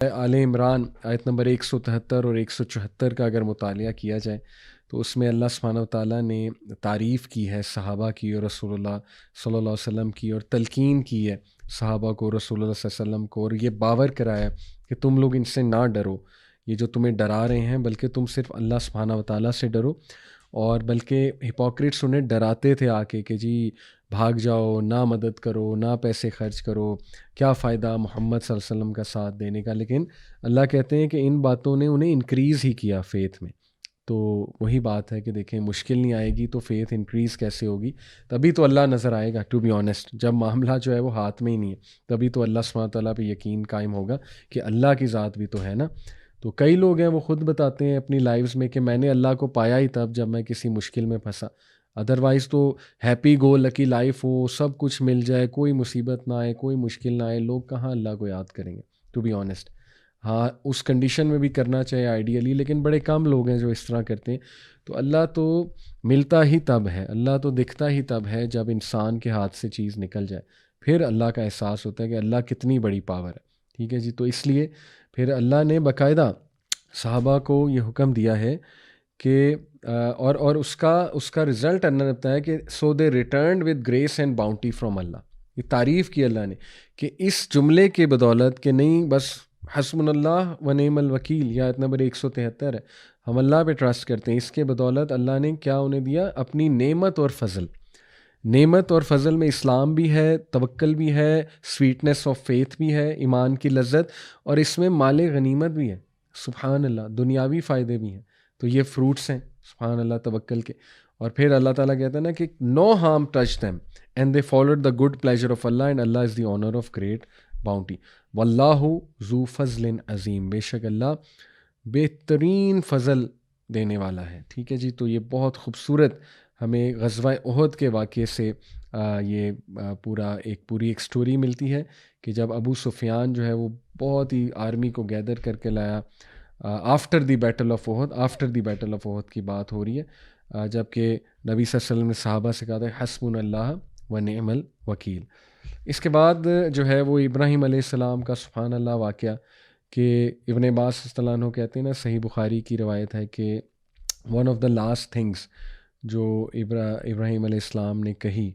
آل عمران آیت نمبر 173 اور 174 کا اگر مطالعہ کیا جائے تو اس میں اللہ سبحانہ و تعالیٰ نے تعریف کی ہے صحابہ کی اور رسول اللہ صلی اللہ علیہ وسلم کی، اور تلقین کی ہے صحابہ کو، رسول اللہ صلی اللہ علیہ وسلم کو، اور یہ باور کرایا کہ تم لوگ ان سے نہ ڈرو، یہ جو تمہیں ڈرا رہے ہیں بلکہ تم صرف اللہ سبحانہ و تعالیٰ سے ڈرو. اور بلکہ ہپوکریٹس انہیں ڈراتے تھے آ کے کہ جی بھاگ جاؤ، نہ مدد کرو، نہ پیسے خرچ کرو، کیا فائدہ محمد صلی اللہ علیہ وسلم کا ساتھ دینے کا. لیکن اللہ کہتے ہیں کہ ان باتوں نے انہیں انکریز ہی کیا فیتھ میں. تو وہی بات ہے کہ دیکھیں مشکل نہیں آئے گی تو فیتھ انکریز کیسے ہوگی؟ تبھی تو اللہ نظر آئے گا. ٹو بی آنیسٹ، جب معاملہ جو ہے وہ ہاتھ میں ہی نہیں ہے تبھی تو اللہ سبحانہ تعالیٰ پہ یقین قائم ہوگا کہ اللہ کی ذات بھی تو ہے نا. تو کئی لوگ ہیں وہ خود بتاتے ہیں اپنی لائفز میں کہ میں نے اللہ کو پایا ہی تب جب میں کسی مشکل میں پھنسا، ادروائز تو ہیپی گو لکی لائف ہو، سب کچھ مل جائے، کوئی مصیبت نہ آئے، کوئی مشکل نہ آئے، لوگ کہاں اللہ کو یاد کریں گے ٹو بی آنیسٹ. ہاں اس کنڈیشن میں بھی کرنا چاہیے آئیڈیلی، لیکن بڑے کم لوگ ہیں جو اس طرح کرتے ہیں. تو اللہ تو ملتا ہی تب ہے، اللہ تو دکھتا ہی تب ہے جب انسان کے ہاتھ سے چیز نکل جائے، پھر اللہ کا احساس ہوتا ہے کہ اللہ کتنی بڑی پاور ہے. ٹھیک ہے جی. تو اس لیے پھر اللہ نے باقاعدہ صحابہ کو یہ حکم دیا ہے کہ اور اس کا رزلٹ اللہ نے بتایا کہ so they returned with grace and bounty from اللہ. یہ تعریف کی اللہ نے کہ اس جملے کے بدولت کہ نہیں بس حسبنا اللہ و نعم الوکیل، یا آیت نمبر 173 ہے، ہم اللہ پہ ٹرسٹ کرتے ہیں، اس کے بدولت اللہ نے کیا انہیں دیا؟ اپنی نعمت اور فضل. نعمت اور فضل میں اسلام بھی ہے، توکل بھی ہے، سویٹنس آف فیتھ بھی ہے، ایمان کی لذت، اور اس میں مال غنیمت بھی ہے. سبحان اللہ، دنیاوی فائدے بھی ہیں. تو یہ فروٹس ہیں سبحان اللہ توکل کے. اور پھر اللہ تعالیٰ کہتا ہے نا کہ no harm touch them and they followed the good pleasure of Allah and Allah is the owner of great bounty واللہ ذو فضل عظیم. بے شک اللہ بہترین فضل دینے والا ہے. ٹھیک ہے جی. تو یہ بہت خوبصورت ہمیں غزوہ احد کے واقعے سے یہ پوری ایک سٹوری ملتی ہے کہ جب ابو سفیان جو ہے وہ بہت ہی آرمی کو گیدر کر کے لایا آفٹر دی بیٹل آف احد کی بات ہو رہی ہے، جب کہ نبی صلی اللہ علیہ وسلم نے صحابہ سے کہا تھا حسبنا اللہ و نعم الوکیل. اس کے بعد جو ہے وہ ابراہیم علیہ السلام کا سبحان اللہ واقعہ کہ ابن عباس رضی اللہ عنہ کہتے ہیں نا، صحیح بخاری کی روایت ہے کہ one of the last things جو ابراہیم علیہ السلام نے کہی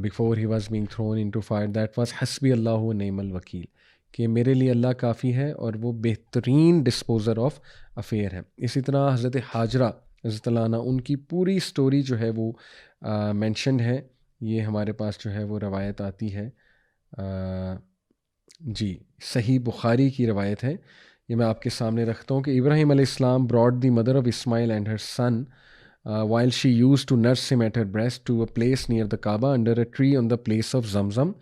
before he was being thrown into fire that was حسبی اللہ و نعم الوکیل، کہ میرے لیے اللہ کافی ہے اور وہ بہترین ڈسپوزر آف افیئر ہے. اسی طرح حضرت حاجرہ رضی اللہ عنہ ان کی پوری سٹوری جو ہے وہ مینشنڈ ہے. یہ ہمارے پاس جو ہے وہ روایت آتی ہے جی صحیح بخاری کی روایت ہے. یہ میں آپ کے سامنے رکھتا ہوں کہ ابراہیم علیہ السلام brought the mother of Ismail and her son while she used to nurse him at her breast to a place near the Kaaba under a tree on the place of Zamzam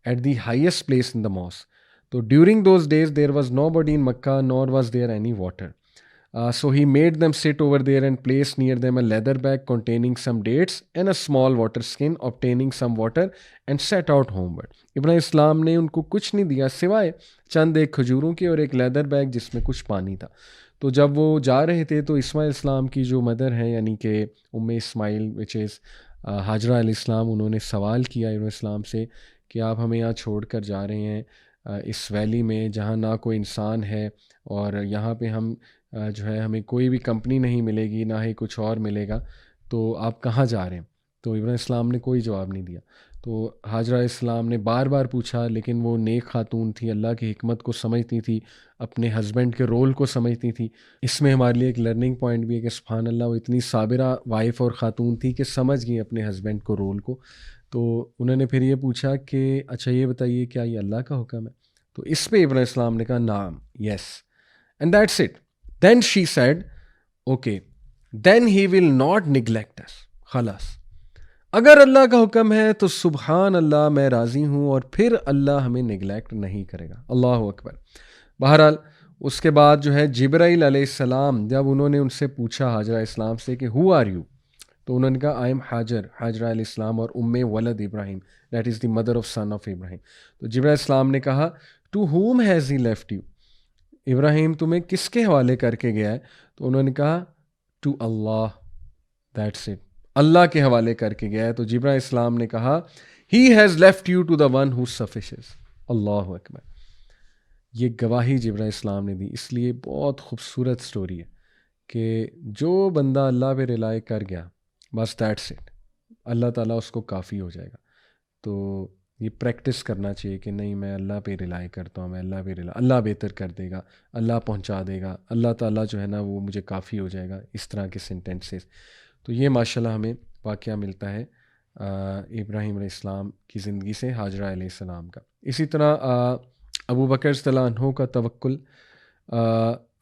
at the highest place in the mosque. So during those days there was nobody in Makkah nor was there any water. So he made them sit over there and placed near them a leather bag containing some dates and a small water skin, obtaining some water and set out homeward. ابراہیم اسلام نے ان کو کچھ نہیں دیا سوائے چند ایک کھجوروں کے اور ایک لیدر بیگ جس میں کچھ پانی تھا. تو جب وہ جا رہے تھے تو اسماعیل اسلام کی جو مدر ہیں یعنی کہ اسماعیل وچ از حاجرہ علیہ السلام، انہوں نے سوال کیا ابراہیم اسلام سے کہ آپ ہمیں یہاں چھوڑ کر جا رہے ہیں اس ویلی میں جہاں نہ کوئی انسان ہے اور یہاں پہ ہم جو ہے ہمیں کوئی بھی کمپنی نہیں ملے گی، نہ ہی کچھ اور ملے گا، تو آپ کہاں جا رہے ہیں؟ تو ابراہیم اسلام نے کوئی جواب نہیں دیا. تو حاجرہ علیہ السلام نے بار بار پوچھا، لیکن وہ نیک خاتون تھی، اللہ کی حکمت کو سمجھتی تھی، اپنے ہسبینڈ کے رول کو سمجھتی تھی. اس میں ہمارے لیے ایک لرننگ پوائنٹ بھی ہے کہ سبحان اللہ وہ اتنی صابرہ وائف اور خاتون تھی کہ سمجھ گئی اپنے ہسبینڈ کو رول کو. تو انہوں نے پھر یہ پوچھا کہ اچھا یہ بتائیے کیا یہ اللہ کا حکم ہے؟ تو اس پہ ابراہیم السلام نے کہا نعم، yes, and that's it. Then she said okay then he will not neglect us. خلاص اگر اللہ کا حکم ہے تو سبحان اللہ میں راضی ہوں، اور پھر اللہ ہمیں نگلیکٹ نہیں کرے گا. اللہ اکبر. بہرحال اس کے بعد جو ہے جبرائیل علیہ السلام جب انہوں نے ان سے پوچھا حاجرہ علیہ السلام سے کہ ہو آر یو، تو انہوں نے کہا آئی ایم حاجرہ علیہ السلام اور ولد Ibrahim, that is the mother of son of Ibrahim. تو جبرائیل علیہ السلام نے کہا to whom has he left you, Ibrahim تمہیں کس کے حوالے کر کے گیا ہے؟ تو انہوں نے کہا ٹو اللہ، دیٹس اٹ، اللہ کے حوالے کر کے گیا ہے. تو جبرائیل علیہ السلام نے کہا he has left you to the one who suffices. اللہ اکبر. یہ گواہی جبرائیل السلام نے دی. اس لیے بہت خوبصورت سٹوری ہے کہ جو بندہ اللہ پہ ریلائی کر گیا بس دیٹس اٹ، اللہ تعالیٰ اس کو کافی ہو جائے گا. تو یہ پریکٹس کرنا چاہیے کہ نہیں میں اللہ پہ ریلائی کرتا ہوں، میں اللہ پہ اللہ بہتر کر دے گا، اللہ پہنچا دے گا، اللہ تعالیٰ جو ہے نا وہ مجھے کافی ہو جائے گا، اس طرح کے سینٹینسز. تو یہ ماشاءاللہ ہمیں واقعہ ملتا ہے ابراہیم علیہ السلام کی زندگی سے، ہاجرہ علیہ السلام کا. اسی طرح ابو بکر رضی اللہ عنہ کا توکل.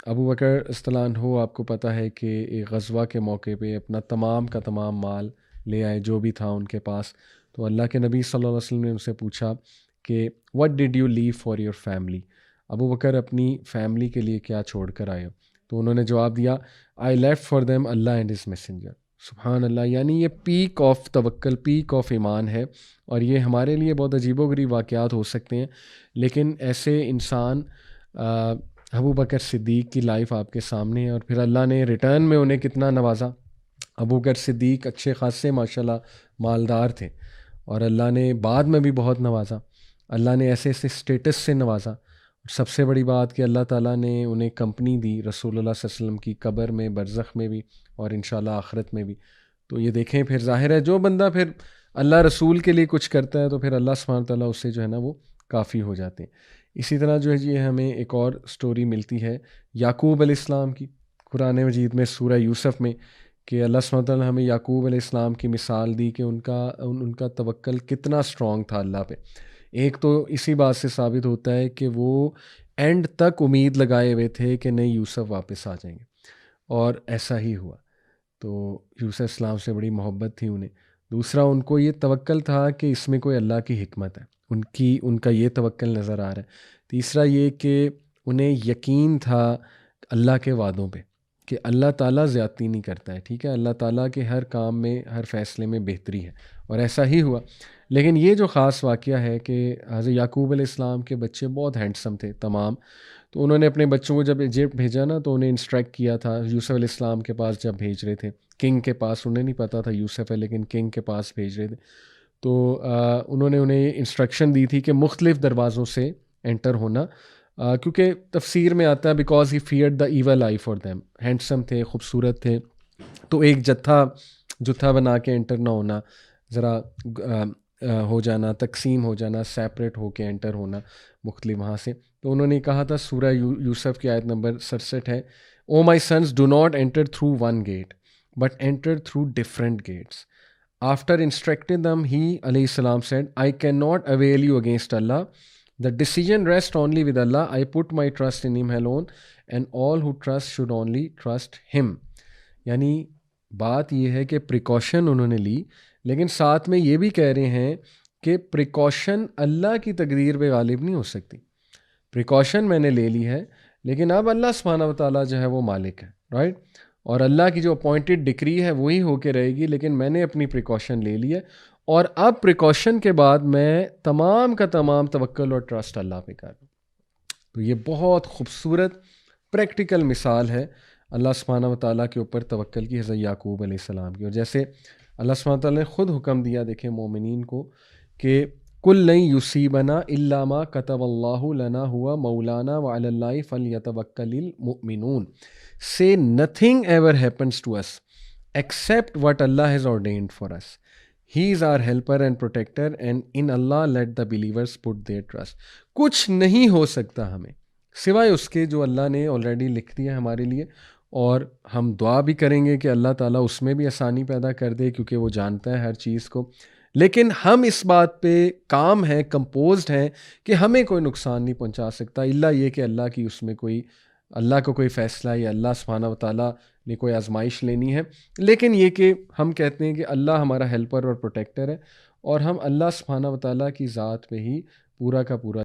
ابو بکر رضی اللہ عنہ آپ کو پتہ ہے کہ ایک غزوہ کے موقع پہ اپنا تمام کا تمام مال لے آئے جو بھی تھا ان کے پاس. تو اللہ کے نبی صلی اللہ علیہ وسلم نے ان سے پوچھا کہ what did you leave for your family؟ ابو بکر اپنی فیملی کے لیے کیا چھوڑ کر آئے ہو؟ تو انہوں نے جواب دیا I left for them Allah and his messenger. سبحان اللہ. یعنی یہ پیک آف توکل، پیک آف ایمان ہے. اور یہ ہمارے لیے بہت عجیب و غریب واقعات ہو سکتے ہیں، لیکن ایسے انسان ابو بکر صدیق کی لائف آپ کے سامنے ہے، اور پھر اللہ نے ریٹرن میں انہیں کتنا نوازا. ابو بکر صدیق اچھے خاصے ماشاءاللہ مالدار تھے، اور اللہ نے بعد میں بھی بہت نوازا. اللہ نے ایسے ایسے اسٹیٹس سے نوازا. سب سے بڑی بات کہ اللہ تعالیٰ نے انہیں کمپنی دی رسول اللہ صلی اللہ علیہ وسلم کی قبر میں، برزخ میں بھی، اور انشاءاللہ آخرت میں بھی. تو یہ دیکھیں پھر ظاہر ہے جو بندہ پھر اللہ رسول کے لیے کچھ کرتا ہے تو پھر اللہ سبحانہ تعالیٰ اس سے جو ہے نا وہ کافی ہو جاتے ہیں. اسی طرح جو ہے یہ ہمیں ایک اور سٹوری ملتی ہے یعقوب علیہ السلام کی قرآن مجید میں، سورہ یوسف میں، کہ اللہ سبحانہ تعالیٰ نے ہمیں یعقوب علیہ السلام کی مثال دی کہ ان کا توکل کتنا اسٹرانگ تھا اللہ پہ. ایک تو اسی بات سے ثابت ہوتا ہے کہ وہ اینڈ تک امید لگائے ہوئے تھے کہ نہیں یوسف واپس آ جائیں گے، اور ایسا ہی ہوا. تو یوسف السلام سے بڑی محبت تھی انہیں. دوسرا ان کو یہ توکل تھا کہ اس میں کوئی اللہ کی حکمت ہے، ان کا یہ توکل نظر آ رہا ہے. تیسرا یہ کہ انہیں یقین تھا اللہ کے وعدوں پہ کہ اللہ تعالیٰ زیادتی نہیں کرتا ہے. ٹھیک ہے، اللہ تعالیٰ کے ہر کام میں، ہر فیصلے میں بہتری ہے، اور ایسا ہی ہوا. لیکن یہ جو خاص واقعہ ہے کہ حضرت یعقوب علیہ السلام کے بچے بہت ہینڈسم تھے تمام. تو انہوں نے اپنے بچوں کو جب ایجپٹ بھیجا نا تو انہیں انسٹرکٹ کیا تھا یوسف علیہ السلام کے پاس جب بھیج رہے تھے، کنگ کے پاس. انہیں نہیں پتہ تھا یوسف ہے، لیکن کنگ کے پاس بھیج رہے تھے. تو انہوں نے انہیں انسٹرکشن دی تھی کہ مختلف دروازوں سے انٹر ہونا، کیونکہ تفسیر میں آتا ہے because he feared the evil eye for them. Handsome تھے، خوبصورت تھے، تو ایک جتھا بنا کے انٹر نہ ہونا، ذرا ہو جانا، تقسیم ہو جانا، سیپریٹ ہو کے انٹر ہونا مختلف وہاں سے. تو انہوں نے کہا تھا، سورہ یوسف کی آیت نمبر 67 ہے، O my sons do not enter through one gate but enter through different gates. After instructing them he علیہ السلام said I can not avail you against Allah. The decision rests only with Allah. I put my trust in Him alone, and all who trust should only trust Him. یعنی بات یہ ہے کہ precaution انہوں نے لی، لیکن ساتھ میں یہ بھی کہہ رہے ہیں کہ پریکاشن اللہ کی تقدیر پہ غالب نہیں ہو سکتی. پریکاشن میں نے لے لی ہے، لیکن اب اللہ سبحانہ و تعالیٰ جو ہے وہ مالک ہے، رائٹ؟ اور اللہ کی جو اپوائنٹڈ ڈکری ہے وہی ہو کے رہے گی، لیکن میں نے اپنی پریکاشن لے لی ہے. اور اب پریکاشن کے بعد میں تمام کا تمام توکل اور ٹرسٹ اللہ پہ کر رہا ہوں. تو یہ بہت خوبصورت پریکٹیکل مثال ہے اللہ سبحانہ و تعالیٰ کے اوپر توکل کی، حضرت یعقوب علیہ السلام کی. اور جیسے اللہ سبحانہ و تعالیٰ نے خود حکم دیا، دیکھیں مومنین کو، کہ کل لن یصیبنا الا ما کتب اللہ لنا ہوا مولانا وعلی اللہ فلیتوکل المؤمنون. Say nothing ever happens to us except what Allah has ordained for us. He is our helper and protector, and in Allah let the believers put their trust. کچھ نہیں ہو سکتا ہمیں سوائے اس کے جو اللہ نے آلریڈی لکھ دیا ہمارے لیے. اور ہم دعا بھی کریں گے کہ اللہ تعالیٰ اس میں بھی آسانی پیدا کر دے، کیونکہ وہ جانتا ہے ہر چیز کو. لیکن ہم اس بات پہ کام ہیں، کمپوزڈ ہیں کہ ہمیں کوئی نقصان نہیں پہنچا سکتا، الا یہ کہ اللہ کی اس میں اللہ کو کوئی فیصلہ یا اللہ سبحانہ و تعالیٰ نے کوئی آزمائش لینی ہے. لیکن یہ کہ ہم کہتے ہیں کہ اللہ ہمارا ہیلپر اور پروٹیکٹر ہے، اور ہم اللہ سبحانہ و تعالیٰ کی ذات پہ ہی پورا کا پورا